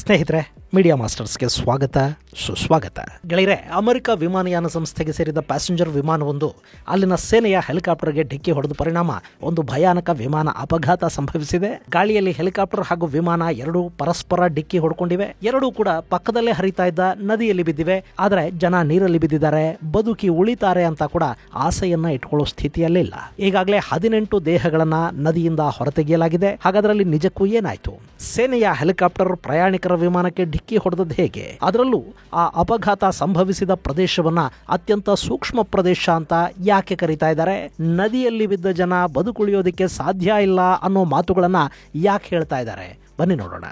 ಸ್ನೇಹಿತರೆ, ಮೀಡಿಯಾ ಮಾಸ್ಟರ್ಸ್ಗೆ ಸ್ವಾಗತ ಸುಸ್ವಾಗತ. ಗೆಳೆಯರೆ, ಅಮೆರಿಕ ವಿಮಾನಯಾನ ಸಂಸ್ಥೆಗೆ ಸೇರಿದ ಪ್ಯಾಸೆಂಜರ್ ವಿಮಾನವೊಂದು ಅಲ್ಲಿನ ಸೇನೆಯ ಹೆಲಿಕಾಪ್ಟರ್ಗೆ ಡಿಕ್ಕಿ ಹೊಡೆದ ಪರಿಣಾಮ ಒಂದು ಭಯಾನಕ ವಿಮಾನ ಅಪಘಾತ ಸಂಭವಿಸಿದೆ. ಗಾಳಿಯಲ್ಲಿ ಹೆಲಿಕಾಪ್ಟರ್ ಹಾಗೂ ವಿಮಾನ ಎರಡೂ ಪರಸ್ಪರ ಡಿಕ್ಕಿ ಹೊಡ್ಕೊಂಡಿವೆ. ಎರಡೂ ಕೂಡ ಪಕ್ಕದಲ್ಲೇ ಹರಿತಾ ಇದ್ದ ನದಿಯಲ್ಲಿ ಬಿದ್ದಿವೆ. ಆದರೆ ಜನ ನೀರಲ್ಲಿ ಬಿದ್ದಿದ್ದಾರೆ, ಬದುಕಿ ಉಳಿತಾರೆ ಅಂತ ಕೂಡ ಆಸೆಯನ್ನ ಇಟ್ಕೊಳ್ಳೋ ಸ್ಥಿತಿಯಲ್ಲಿಲ್ಲ. ಈಗಾಗಲೇ 18 ದೇಹಗಳನ್ನ ನದಿಯಿಂದ ಹೊರತೆಗೆಯಲಾಗಿದೆ. ಹಾಗಾದ್ರಲ್ಲಿ ನಿಜಕ್ಕೂ ಏನಾಯ್ತು? ಸೇನೆಯ ಹೆಲಿಕಾಪ್ಟರ್ ಪ್ರಯಾಣಿಕರ ವಿಮಾನಕ್ಕೆ ಡಿಕ್ಕಿ ಹೊಡೆದದ್ದು ಹೇಗೆ? ಅದರಲ್ಲೂ ಆ ಅಪಘಾತ ಸಂಭವಿಸಿದ ಪ್ರದೇಶವನ್ನ ಅತ್ಯಂತ ಸೂಕ್ಷ್ಮ ಪ್ರದೇಶ ಅಂತ ಯಾಕೆ ಕರೀತಾ ಇದ್ದಾರೆ? ನದಿಯಲ್ಲಿ ಬಿದ್ದ ಜನ ಬದುಕುಳಿಯೋದಕ್ಕೆ ಸಾಧ್ಯ ಇಲ್ಲ ಅನ್ನೋ ಮಾತುಗಳನ್ನ ಯಾಕೆ ಹೇಳ್ತಾ ಇದ್ದಾರೆ? ಬನ್ನಿ ನೋಡೋಣ.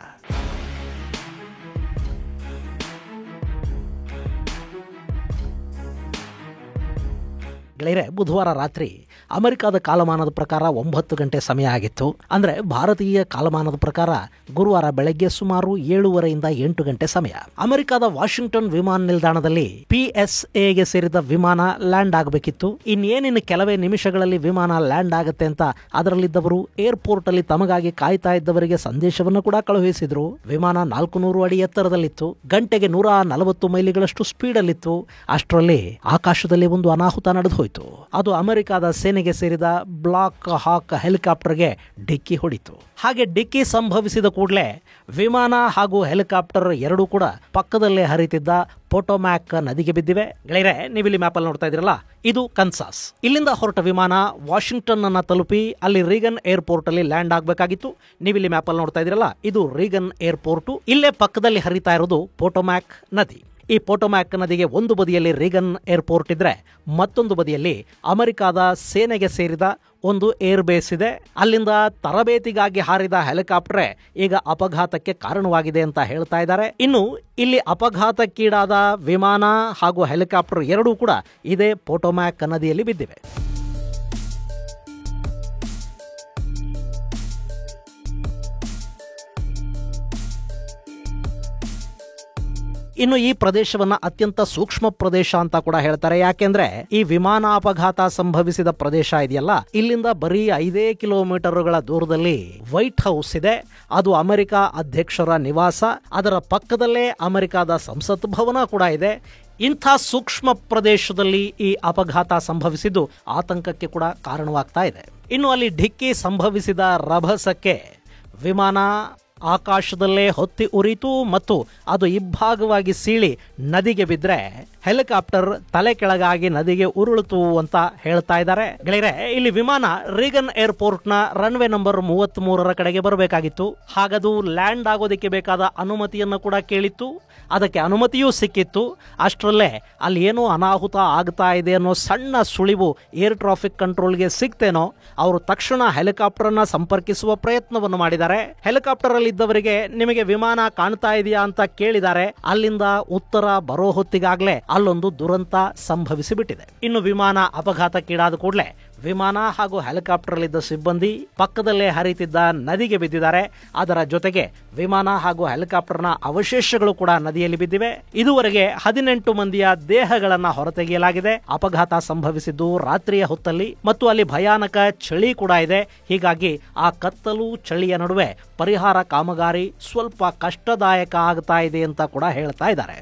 ಗೆಳೆಯರೆ, ಬುಧವಾರ ರಾತ್ರಿ ಅಮೆರಿಕದ ಕಾಲಮಾನದ ಪ್ರಕಾರ 9 ಗಂಟೆ ಸಮಯ ಆಗಿತ್ತು. ಅಂದ್ರೆ ಭಾರತೀಯ ಕಾಲಮಾನದ ಪ್ರಕಾರ ಗುರುವಾರ ಬೆಳಗ್ಗೆ ಸುಮಾರು 7:30 8 ಗಂಟೆ ಸಮಯ. ಅಮೆರಿಕದ ವಾಷಿಂಗ್ಟನ್ ವಿಮಾನ ನಿಲ್ದಾಣದಲ್ಲಿ PSAಗೆ ಸೇರಿದ ವಿಮಾನ ಲ್ಯಾಂಡ್ ಆಗಬೇಕಿತ್ತು. ಇನ್ನೇನಿನ್ನು ಕೆಲವೇ ನಿಮಿಷಗಳಲ್ಲಿ ವಿಮಾನ ಲ್ಯಾಂಡ್ ಆಗುತ್ತೆ ಅಂತ ಅದರಲ್ಲಿದ್ದವರು ಏರ್ಪೋರ್ಟ್ ಅಲ್ಲಿ ತಮಗಾಗಿ ಕಾಯ್ತಾ ಇದ್ದವರಿಗೆ ಸಂದೇಶವನ್ನು ಕೂಡ ಕಳುಹಿಸಿದ್ರು. ವಿಮಾನ 400 ಅಡಿ ಎತ್ತರದಲ್ಲಿತ್ತು. ಗಂಟೆಗೆ 140 ಮೈಲಿಗಳಷ್ಟು ಸ್ಪೀಡ್ ಅಲ್ಲಿತ್ತು. ಅಷ್ಟರಲ್ಲಿ ಆಕಾಶದಲ್ಲಿ ಒಂದು ಅನಾಹುತ ನಡೆದು ಅದು ಅಮೆರಿಕದ ಸೇನೆಗೆ ಸೇರಿದ ಬ್ಲಾಕ್ ಹಾಕ್ ಹೆಲಿಕಾಪ್ಟರ್ಗೆ ಡಿಕ್ಕಿ ಹೊಡಿತು. ಹಾಗೆ ಡಿಕ್ಕಿ ಸಂಭವಿಸಿದ ಕೂಡಲೇ ವಿಮಾನ ಹಾಗೂ ಹೆಲಿಕಾಪ್ಟರ್ ಎರಡೂ ಕೂಡ ಪಕ್ಕದಲ್ಲೇ ಹರಿತಿದ್ದ ಪೊಟೊಮ್ಯಾಕ್ ನದಿಗೆ ಬಿದ್ದಿವೆ. ಗೆಳೆಯರೆ, ನೀವಿಲ್ಲಿ ಮ್ಯಾಪ್ ಅಲ್ಲಿ ನೋಡ್ತಾ ಇದ್ರಲ್ಲ, ಇದು ಕನ್ಸಾಸ್. ಇಲ್ಲಿಂದ ಹೊರಟ ವಿಮಾನ ವಾಷಿಂಗ್ಟನ್ ಅನ್ನ ತಲುಪಿ ಅಲ್ಲಿ ರೀಗನ್ ಏರ್ಪೋರ್ಟ್ ಅಲ್ಲಿ ಲ್ಯಾಂಡ್ ಆಗಬೇಕಾಗಿತ್ತು. ನೀವಿಲ್ಲಿ ಮ್ಯಾಪ್ ಅಲ್ಲಿ ನೋಡ್ತಾ ಇದ್ರಲ್ಲ, ಇದು ರೀಗನ್ ಏರ್ಪೋರ್ಟ್. ಇಲ್ಲೇ ಪಕ್ಕದಲ್ಲಿ ಹರಿತಾ ಇರೋದು ಪೊಟೊಮ್ಯಾಕ್ ನದಿ. ಈ ಪೊಟೊಮ್ಯಾಕ್ ನದಿಗೆ ಒಂದು ಬದಿಯಲ್ಲಿ ರೀಗನ್ ಏರ್ಪೋರ್ಟ್ ಇದ್ರೆ ಮತ್ತೊಂದು ಬದಿಯಲ್ಲಿ ಅಮೆರಿಕದ ಸೇನೆಗೆ ಸೇರಿದ ಒಂದು ಏರ್ ಬೇಸ್ ಇದೆ. ಅಲ್ಲಿಂದ ತರಬೇತಿಗಾಗಿ ಹಾರಿದ ಹೆಲಿಕಾಪ್ಟರ್ ಈಗ ಅಪಘಾತಕ್ಕೆ ಕಾರಣವಾಗಿದೆ ಅಂತ ಹೇಳ್ತಾ ಇದ್ದಾರೆ. ಇನ್ನು ಇಲ್ಲಿ ಅಪಘಾತಕ್ಕೀಡಾದ ವಿಮಾನ ಹಾಗೂ ಹೆಲಿಕಾಪ್ಟರ್ ಎರಡೂ ಕೂಡ ಇದೇ ಪೊಟೊಮ್ಯಾಕ್ ನದಿಯಲ್ಲಿ ಬಿದ್ದಿವೆ. ಇನ್ನು ಈ ಪ್ರದೇಶವನ್ನ ಅತ್ಯಂತ ಸೂಕ್ಷ್ಮ ಪ್ರದೇಶ ಅಂತ ಕೂಡ ಹೇಳ್ತಾರೆ. ಯಾಕೆಂದ್ರೆ ಈ ವಿಮಾನ ಅಪಘಾತ ಸಂಭವಿಸಿದ ಪ್ರದೇಶ ಇದೆಯಲ್ಲ, ಇಲ್ಲಿಂದ ಬರೀ 5 ಕಿಲೋಮೀಟರ್ಗಳ ದೂರದಲ್ಲಿ ವೈಟ್ ಹೌಸ್ ಇದೆ. ಅದು ಅಮೆರಿಕ ಅಧ್ಯಕ್ಷರ ನಿವಾಸ. ಅದರ ಪಕ್ಕದಲ್ಲೇ ಅಮೆರಿಕದ ಸಂಸತ್ ಭವನ ಕೂಡ ಇದೆ. ಇಂಥ ಸೂಕ್ಷ್ಮ ಪ್ರದೇಶದಲ್ಲಿ ಈ ಅಪಘಾತ ಸಂಭವಿಸಿದ್ದು ಆತಂಕಕ್ಕೆ ಕೂಡ ಕಾರಣವಾಗ್ತಾ ಇದೆ. ಇನ್ನು ಅಲ್ಲಿ ಡಿಕ್ಕಿ ಸಂಭವಿಸಿದ ರಭಸಕ್ಕೆ ವಿಮಾನ ಆಕಾಶದಲ್ಲೇ ಹೊತ್ತಿ ಉರಿತು ಮತ್ತು ಅದು ಇಬ್ಬಾಗವಾಗಿ ಸೀಳಿ ನದಿಗೆ ಬಿದ್ದರೆ ಹೆಲಿಕಾಪ್ಟರ್ ತಲೆ ಕೆಳಗಾಗಿ ನದಿಗೆ ಉರುಳಿತು ಅಂತ ಹೇಳ್ತಾ ಇದ್ದಾರೆ. ಗೆಳೆಯರೆ, ಇಲ್ಲಿ ವಿಮಾನ ರೀಗನ್ ಏರ್ಪೋರ್ಟ್ ನ ರನ್ವೇ ನಂಬರ್ 33 ಕಡೆಗೆ ಬರಬೇಕಾಗಿತ್ತು. ಹಾಗದು ಲ್ಯಾಂಡ್ ಆಗೋದಕ್ಕೆ ಬೇಕಾದ ಅನುಮತಿಯನ್ನು ಕೂಡ ಕೇಳಿತ್ತು. ಅದಕ್ಕೆ ಅನುಮತಿಯೂ ಸಿಕ್ಕಿತ್ತು. ಅಷ್ಟರಲ್ಲೇ ಅಲ್ಲಿ ಏನೋ ಅನಾಹುತ ಆಗ್ತಾ ಇದೆ ಅನ್ನೋ ಸಣ್ಣ ಸುಳಿವು ಏರ್ ಟ್ರಾಫಿಕ್ ಕಂಟ್ರೋಲ್ಗೆ ಸಿಕ್ತೇನೋ, ಅವರು ತಕ್ಷಣ ಹೆಲಿಕಾಪ್ಟರ್ನ ಸಂಪರ್ಕಿಸುವ ಪ್ರಯತ್ನವನ್ನು ಮಾಡಿದ್ದಾರೆ. ಹೆಲಿಕಾಪ್ಟರ್ ಅಲ್ಲಿ ಇದ್ದವರಿಗೆ ನಿಮಗೆ ವಿಮಾನ ಕಾಣ್ತಾ ಇದೆಯಾ ಅಂತ ಕೇಳಿದ್ದಾರೆ. ಅಲ್ಲಿಂದ ಉತ್ತರ ಬರೋ ಹೊತ್ತಿಗಾಗ್ಲೇ ಅಲ್ಲೊಂದು ದುರಂತ ಸಂಭವಿಸಿಬಿಟ್ಟಿದೆ. ಇನ್ನು ವಿಮಾನ ಅಪಘಾತಕ್ಕೀಡಾದ ಕೂಡಲೇ ವಿಮಾನ ಹಾಗೂ ಹೆಲಿಕಾಪ್ಟರ್ ಅಲ್ಲಿದ್ದ ಸಿಬ್ಬಂದಿ ಪಕ್ಕದಲ್ಲೇ ಹರಿತಿದ್ದ ನದಿಗೆ ಬಿದ್ದಿದ್ದಾರೆ. ಅದರ ಜೊತೆಗೆ ವಿಮಾನ ಹಾಗೂ ಹೆಲಿಕಾಪ್ಟರ್ನ ಅವಶೇಷಗಳು ಕೂಡ ನದಿಯಲ್ಲಿ ಬಿದ್ದಿವೆ. ಇದುವರೆಗೆ 18 ಮಂದಿಯ ದೇಹಗಳನ್ನ ಹೊರತೆಗೆಯಲಾಗಿದೆ. ಅಪಘಾತ ಸಂಭವಿಸಿದ್ದು ರಾತ್ರಿಯ ಹೊತ್ತಲ್ಲಿ ಮತ್ತು ಅಲ್ಲಿ ಭಯಾನಕ ಚಳಿ ಕೂಡ ಇದೆ. ಹೀಗಾಗಿ ಆ ಕತ್ತಲು ಚಳಿಯ ನಡುವೆ ಪರಿಹಾರ ಕಾಮಗಾರಿ ಸ್ವಲ್ಪ ಕಷ್ಟದಾಯಕ ಆಗ್ತಾ ಇದೆ ಅಂತ ಕೂಡ ಹೇಳ್ತಾ ಇದ್ದಾರೆ.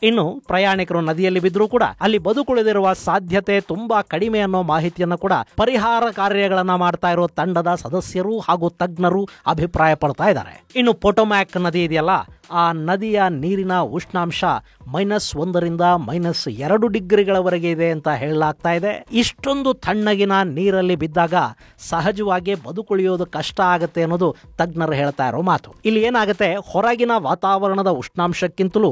ಇನ್ನು ಪ್ರಯಾಣಿಕರು ನದಿಯಲ್ಲಿ ಬಿದ್ದರೂ ಕೂಡ ಅಲ್ಲಿ ಬದುಕುಳಿದಿರುವ ಸಾಧ್ಯತೆ ತುಂಬಾ ಕಡಿಮೆ ಅನ್ನೋ ಮಾಹಿತಿಯನ್ನು ಕೂಡ ಪರಿಹಾರ ಕಾರ್ಯಗಳನ್ನ ಮಾಡ್ತಾ ಇರೋ ತಂಡದ ಸದಸ್ಯರು ಹಾಗೂ ತಜ್ಞರು ಅಭಿಪ್ರಾಯ ಪಡ್ತಾ ಇದ್ದಾರೆ. ಇನ್ನು ಪೊಟೊಮ್ಯಾಕ್ ನದಿ ಇದೆಯಲ್ಲ, ಆ ನದಿಯ ನೀರಿನ ಉಷ್ಣಾಂಶ -1 ರಿಂದ -2 ಡಿಗ್ರಿಗಳವರೆಗೆ ಇದೆ ಅಂತ ಹೇಳಲಾಗ್ತಾ ಇದೆ. ಇಷ್ಟೊಂದು ತಣ್ಣಗಿನ ನೀರಲ್ಲಿ ಬಿದ್ದಾಗ ಸಹಜವಾಗಿ ಬದುಕುಳಿಯೋದು ಕಷ್ಟ ಆಗುತ್ತೆ ಅನ್ನೋದು ತಜ್ಞರು ಹೇಳ್ತಾ ಇರೋ ಮಾತು. ಇಲ್ಲಿ ಏನಾಗುತ್ತೆ, ಹೊರಗಿನ ವಾತಾವರಣದ ಉಷ್ಣಾಂಶಕ್ಕಿಂತಲೂ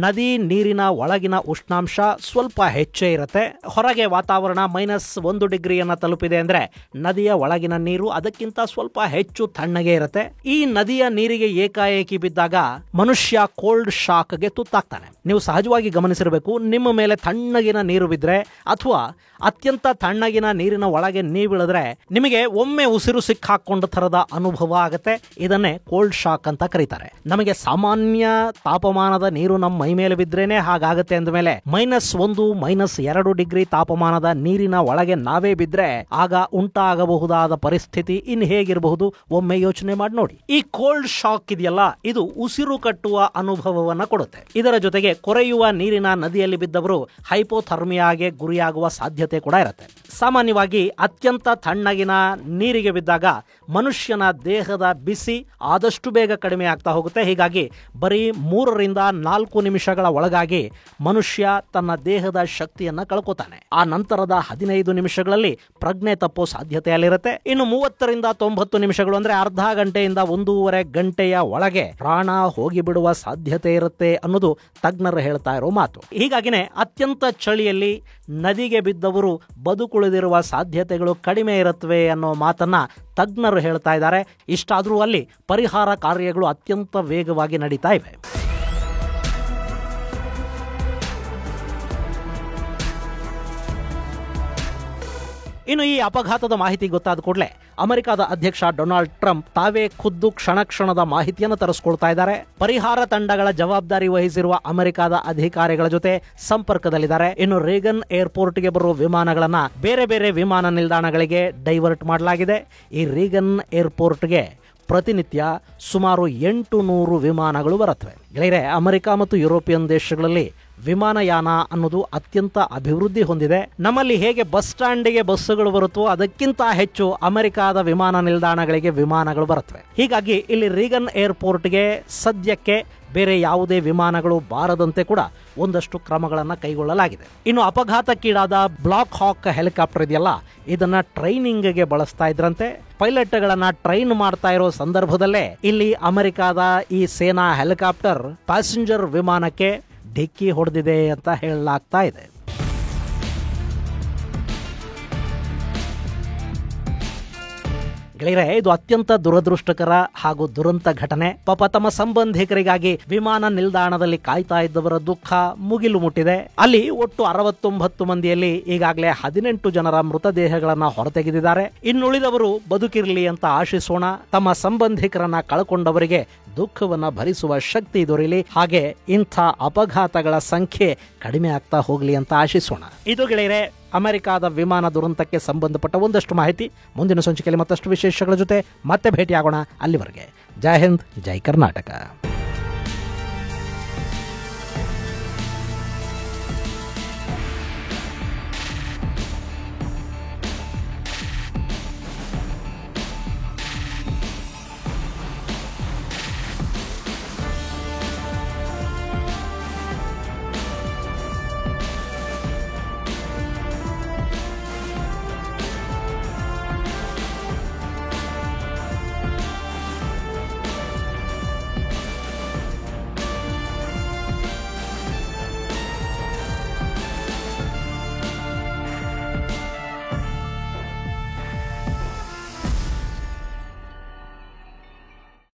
ನದಿ ನೀರಿನ ಒಳಗಿನ ಉಷ್ಣಾಂಶ ಸ್ವಲ್ಪ ಹೆಚ್ಚೇ ಇರುತ್ತೆ. ಹೊರಗೆ ವಾತಾವರಣ -1 ಡಿಗ್ರಿಯನ್ನ ತಲುಪಿದೆ ಅಂದ್ರೆ ನದಿಯ ಒಳಗಿನ ನೀರು ಅದಕ್ಕಿಂತ ಸ್ವಲ್ಪ ಹೆಚ್ಚು ತಣ್ಣಗೆ ಇರುತ್ತೆ. ಈ ನದಿಯ ನೀರಿಗೆ ಏಕಾಏಕಿ ಬಿದ್ದಾಗ ಮನುಷ್ಯ ಕೋಲ್ಡ್ ಶಾಕ್ಗೆ ತುತ್ತಾಗ್ತಾನೆ. ನೀವು ಸಹಜವಾಗಿ ಗಮನಿಸಿರಬೇಕು, ನಿಮ್ಮ ಮೇಲೆ ತಣ್ಣಗಿನ ನೀರು ಬಿದ್ದರೆ ಅಥವಾ ಅತ್ಯಂತ ತಣ್ಣಗಿನ ನೀರಿನ ಒಳಗೆ ನೀವಿಳಿದ್ರೆ ನಿಮಗೆ ಒಮ್ಮೆ ಉಸಿರು ಸಿಕ್ಕಾಕೊಂಡ ಥರದ ಅನುಭವ ಆಗುತ್ತೆ. ಇದನ್ನೇ ಕೋಲ್ಡ್ ಶಾಕ್ ಅಂತ ಕರೀತಾರೆ. ನಮಗೆ ಸಾಮಾನ್ಯ ತಾಪಮಾನದ ನೀರು ನಮ್ಮ ಮೈ ಮೇಲೆ ಬಿದ್ರೇನೆ ಹಾಗಾಗತ್ತೆ ಅಂದಮೇಲೆ -1, -2 ಡಿಗ್ರಿ ತಾಪಮಾನದ ನೀರಿನ ಒಳಗೆ ನಾವೇ ಬಿದ್ರೆ ಆಗ ಉಂಟಾಗಬಹುದಾದ ಪರಿಸ್ಥಿತಿ ಇನ್ನು ಹೇಗಿರಬಹುದು ಒಮ್ಮೆ ಯೋಚನೆ ಮಾಡಿ ನೋಡಿ. ಈ ಕೋಲ್ಡ್ ಶಾಕ್ ಇದೆಯಲ್ಲ, ಇದು ಉಸಿರು ಕಟ್ಟುವ ಅನುಭವವನ್ನ ಕೊಡುತ್ತೆ. ಇದರ ಜೊತೆಗೆ ಕೊರೆಯುವ ನೀರಿನ ನದಿಯಲ್ಲಿ ಬಿದ್ದವರು ಹೈಪೋಥರ್ಮಿಯಾಗೆ ಗುರಿಯಾಗುವ ಸಾಧ್ಯತೆ ಕೂಡ ಇರುತ್ತೆ. ಸಾಮಾನ್ಯವಾಗಿ ಅತ್ಯಂತ ತಣ್ಣಗಿನ ನೀರಿಗೆ ಬಿದ್ದಾಗ ಮನುಷ್ಯನ ದೇಹದ ಬಿಸಿ ಆದಷ್ಟು ಬೇಗ ಕಡಿಮೆ ಆಗ್ತಾ ಹೋಗುತ್ತೆ. ಹೀಗಾಗಿ ಬರೀ 3 ರಿಂದ 4 ನಿಮಿಷಗಳ ಒಳಗಾಗಿ ಮನುಷ್ಯ ತನ್ನ ದೇಹದ ಶಕ್ತಿಯನ್ನ ಕಳ್ಕೊತಾನೆ. ಆ ನಂತರದ 15 ನಿಮಿಷಗಳಲ್ಲಿ ಪ್ರಜ್ಞೆ ತಪ್ಪೋ ಸಾಧ್ಯತೆ ಅಲ್ಲಿರುತ್ತೆ. ಇನ್ನು 30 ರಿಂದ 90 ನಿಮಿಷಗಳು ಅಂದ್ರೆ ಅರ್ಧ ಗಂಟೆಯಿಂದ 1.5 ಗಂಟೆಯ ಒಳಗೆ ಪ್ರಾಣ ಹೋಗಿಬಿಡುವ ಸಾಧ್ಯತೆ ಇರುತ್ತೆ ಅನ್ನೋದು ತಜ್ಞರು ಹೇಳ್ತಾ ಇರೋ ಮಾತು. ಹೀಗಾಗಿನೇ ಅತ್ಯಂತ ಚಳಿಯಲ್ಲಿ ನದಿಗೆ ಬಿದ್ದವರು ಬದುಕುಳಿದಿರುವ ಸಾಧ್ಯತೆಗಳು ಕಡಿಮೆ ಇರುತ್ತವೆ ಅನ್ನೋ ಮಾತನ್ನ ತಜ್ಞರು ಹೇಳ್ತಾ ಇದ್ದಾರೆ. ಇಷ್ಟಾದರೂ ಅಲ್ಲಿ ಪರಿಹಾರ ಕಾರ್ಯಗಳು ಅತ್ಯಂತ ವೇಗವಾಗಿ ನಡೀತಾ ಇವೆ. ಇನ್ನು ಈ ಅಪಘಾತದ ಮಾಹಿತಿ ಗೊತ್ತಾದ ಕೂಡಲೇ ಅಮೆರಿಕದ ಅಧ್ಯಕ್ಷ ಡೊನಾಲ್ಡ್ ಟ್ರಂಪ್ ತಾವೇ ಖುದ್ದು ಕ್ಷಣದ ಮಾಹಿತಿಯನ್ನು ತರಿಸ್ಕೊಳ್ತಾ ಇದ್ದಾರೆ. ಪರಿಹಾರ ತಂಡಗಳ ಜವಾಬ್ದಾರಿ ವಹಿಸಿರುವ ಅಮೆರಿಕದ ಅಧಿಕಾರಿಗಳ ಜೊತೆ ಸಂಪರ್ಕದಲ್ಲಿದ್ದಾರೆ. ಇನ್ನು ರೇಗನ್ ಏರ್ಪೋರ್ಟ್ಗೆ ಬರುವ ವಿಮಾನಗಳನ್ನ ಬೇರೆ ಬೇರೆ ವಿಮಾನ ನಿಲ್ದಾಣಗಳಿಗೆ ಡೈವರ್ಟ್ ಮಾಡಲಾಗಿದೆ. ಈ ರೇಗನ್ ಏರ್ಪೋರ್ಟ್ಗೆ ಪ್ರತಿನಿತ್ಯ ಸುಮಾರು 800 ವಿಮಾನಗಳು ಬರುತ್ತವೆ. ಗೆಳೆಯರೆ, ಅಮೆರಿಕ ಮತ್ತು ಯುರೋಪಿಯನ್ ದೇಶಗಳಲ್ಲಿ ವಿಮಾನಯಾನ ಅನ್ನೋದು ಅತ್ಯಂತ ಅಭಿವೃದ್ಧಿ ಹೊಂದಿದೆ. ನಮ್ಮಲ್ಲಿ ಹೇಗೆ ಬಸ್ ಸ್ಟ್ಯಾಂಡಿಗೆ ಬಸ್ಸುಗಳು ಬರುತ್ತೋ ಅದಕ್ಕಿಂತ ಹೆಚ್ಚು ಅಮೆರಿಕದ ವಿಮಾನ ನಿಲ್ದಾಣಗಳಿಗೆ ವಿಮಾನಗಳು ಬರುತ್ತವೆ. ಹೀಗಾಗಿ ಇಲ್ಲಿ ರೀಗನ್ ಏರ್ಪೋರ್ಟ್ಗೆ ಸದ್ಯಕ್ಕೆ ಬೇರೆ ಯಾವುದೇ ವಿಮಾನಗಳು ಬಾರದಂತೆ ಕೂಡ ಒಂದಷ್ಟು ಕ್ರಮಗಳನ್ನು ಕೈಗೊಳ್ಳಲಾಗಿದೆ. ಇನ್ನು ಅಪಘಾತಕ್ಕೀಡಾದ ಬ್ಲಾಕ್ ಹಾಕ್ ಹೆಲಿಕಾಪ್ಟರ್ ಇದೆಯಲ್ಲ, ಇದನ್ನ ಟ್ರೈನಿಂಗ್ಗೆ ಬಳಸ್ತಾ ಇದ್ರಂತೆ. ಪೈಲಟ್ಗಳನ್ನ ಟ್ರೈನ್ ಮಾಡ್ತಾ ಇರೋ ಸಂದರ್ಭದಲ್ಲೇ ಇಲ್ಲಿ ಅಮೆರಿಕದ ಈ ಸೇನಾ ಹೆಲಿಕಾಪ್ಟರ್ ಪ್ಯಾಸೆಂಜರ್ ವಿಮಾನಕ್ಕೆ ಡಿಕ್ಕಿ ಹೊಡೆದಿದೆ ಅಂತ ಹೇಳಲಾಗ್ತಾ ಇದೆ. ಗೆಳೆಯರೆ, ಇದು ಅತ್ಯಂತ ದುರದೃಷ್ಟಕರ ಹಾಗೂ ದುರಂತ ಘಟನೆ. ಪಾಪ ತಮ್ಮ ಸಂಬಂಧಿಕರಿಗಾಗಿ ವಿಮಾನ ನಿಲ್ದಾಣದಲ್ಲಿ ಕಾಯ್ತಾ ಇದ್ದವರ ದುಃಖ ಮುಗಿಲು ಮುಟ್ಟಿದೆ. ಅಲ್ಲಿ ಒಟ್ಟು 69 ಮಂದಿಯಲ್ಲಿ ಈಗಾಗಲೇ 18 ಜನರ ಮೃತದೇಹಗಳನ್ನ ಹೊರತೆಗೆದಿದ್ದಾರೆ. ಇನ್ನುಳಿದವರು ಬದುಕಿರಲಿ ಅಂತ ಆಶಿಸೋಣ. ತಮ್ಮ ಸಂಬಂಧಿಕರನ್ನ ಕಳ್ಕೊಂಡವರಿಗೆ ದುಃಖವನ್ನ ಭರಿಸುವ ಶಕ್ತಿ ದೊರೆಯಲಿ, ಹಾಗೆ ಇಂಥ ಅಪಘಾತಗಳ ಸಂಖ್ಯೆ ಕಡಿಮೆ ಆಗ್ತಾ ಹೋಗ್ಲಿ ಅಂತ ಆಶಿಸೋಣ. ಇದು ಗೆಳೆಯರೆ ಅಮೆರಿಕದ ವಿಮಾನ ದುರಂತಕ್ಕೆ ಸಂಬಂಧಪಟ್ಟ ಒಂದಷ್ಟು ಮಾಹಿತಿ. ಮುಂದಿನ ಸಂಚಿಕೆಯಲ್ಲಿ ಮತ್ತಷ್ಟು ವಿಶೇಷಗಳ ಜೊತೆ ಮತ್ತೆ ಭೇಟಿಯಾಗೋಣ. ಅಲ್ಲಿವರೆಗೆ ಜೈ ಹಿಂದ್, ಜೈ ಕರ್ನಾಟಕ.